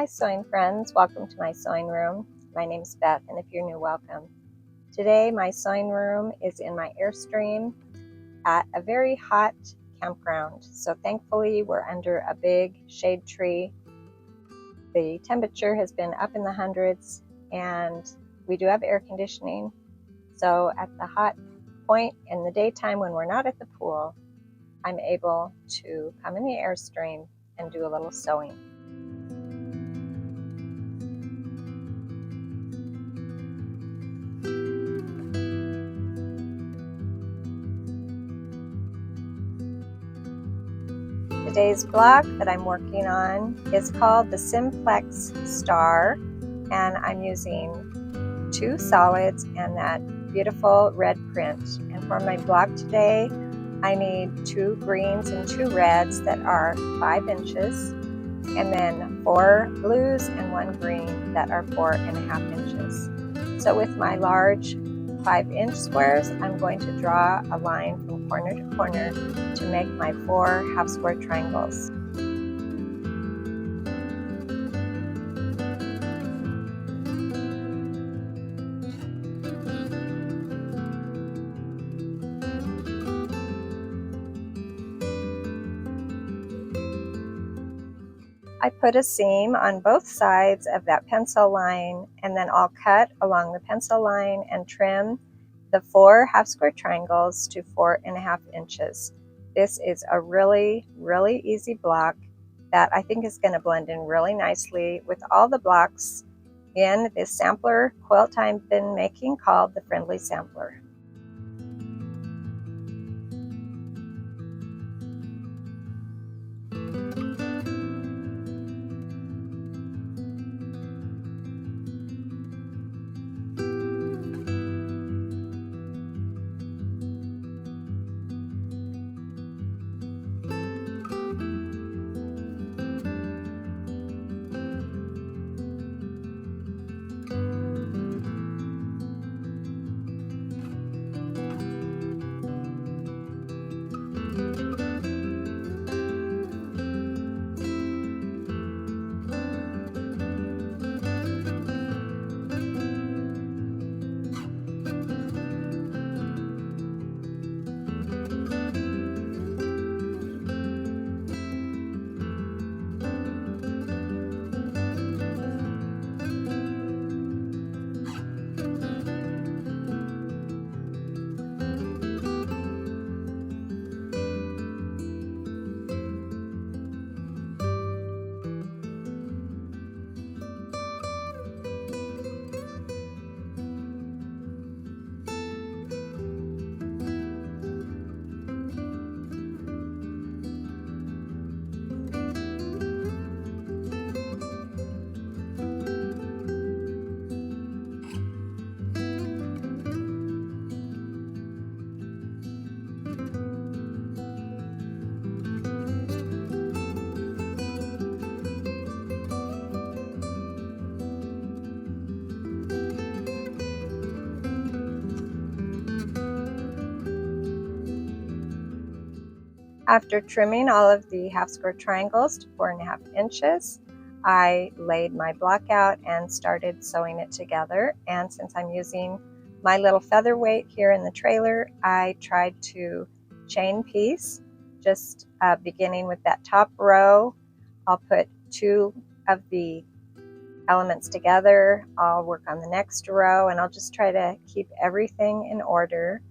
Hi sewing friends, welcome to my sewing room. My name is Beth, and if you're new, welcome. Today my sewing room is in my Airstream at a very hot campground. So thankfully we're under a big shade tree. The temperature has been up in the hundreds and we do have air conditioning. So at the hot point in the daytime when we're not at the pool, I'm able to come in the Airstream and do a little sewing. Today's block that I'm working on is called the Simplex Star, and I'm using 2 solids and that beautiful red print. And for my block today, I need 2 greens and 2 reds that are 5 inches, and then 4 blues and 1 green that are 4.5 inches. So with my large 5-inch squares, I'm going to draw a line from corner to corner to make my 4 half square triangles. I put a seam on both sides of that pencil line, and then I'll cut along the pencil line and trim the 4 half square triangles to 4.5 inches. This is a really easy block that I think is going to blend in really nicely with all the blocks in this sampler quilt I've been making called the Friendly Sampler. After trimming all of the half square triangles to 4.5 inches, I laid my block out and started sewing it together. And since I'm using my little featherweight here in the trailer, I tried to chain piece, just beginning with that top row. I'll put 2 of the elements together. I'll work on the next row, and I'll just try to keep everything in order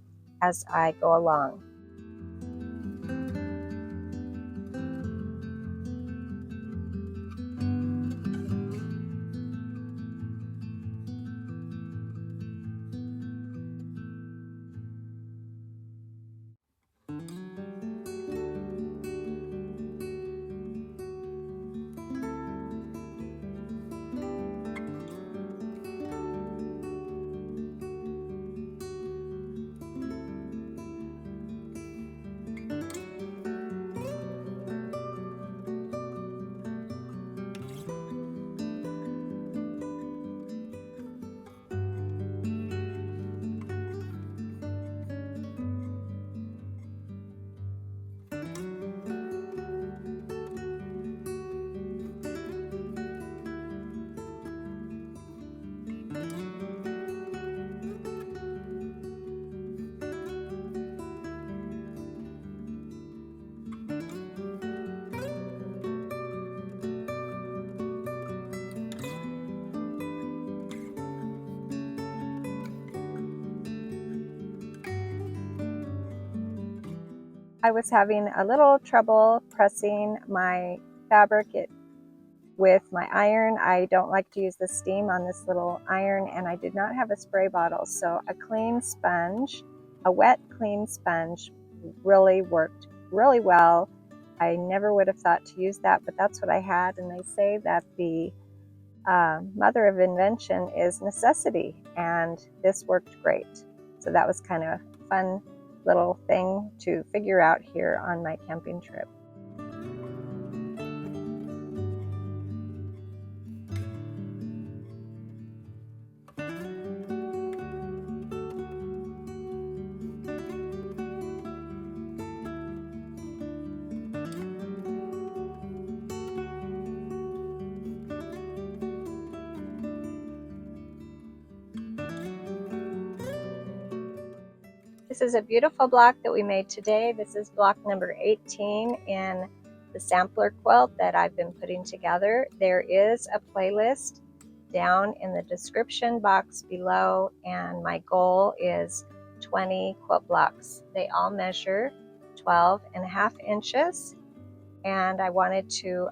as I go along. I was having a little trouble pressing my fabric with my iron. I don't like to use the steam on this little iron, and I did not have a spray bottle, so a clean sponge, a wet clean sponge, really worked really well. I never would have thought to use that, but that's what I had, and they say that the mother of invention is necessity, and this worked great. So that was kind of a fun little thing to figure out here on my camping trip. This is a beautiful block that we made today. This is block number 18 in the sampler quilt that I've been putting together. There is a playlist down in the description box below, and my goal is 20 quilt blocks. They all measure 12.5 inches, and I wanted to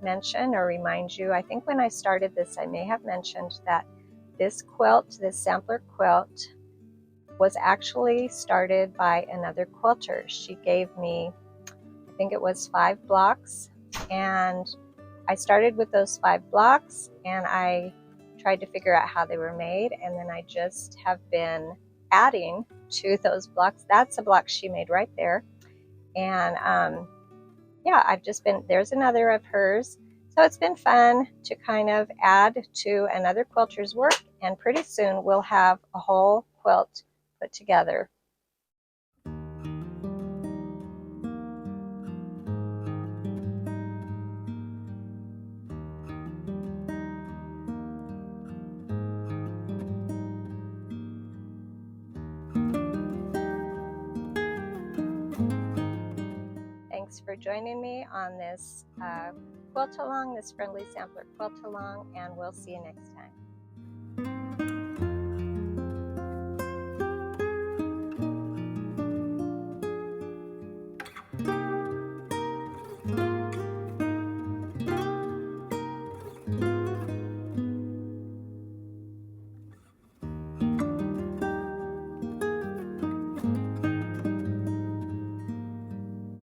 mention or remind you, I think when I started this I may have mentioned that this quilt, this sampler quilt, was actually started by another quilter. She gave me, I think it was 5 blocks, and I started with those 5 blocks and I tried to figure out how they were made, and then I just have been adding to those blocks. That's a block she made right there, and yeah, I've just been, there's another of hers. So it's been fun to kind of add to another quilter's work, and pretty soon we'll have a whole quilt put together. Thanks for joining me on this quilt along, this friendly sampler quilt along, and we'll see you next time.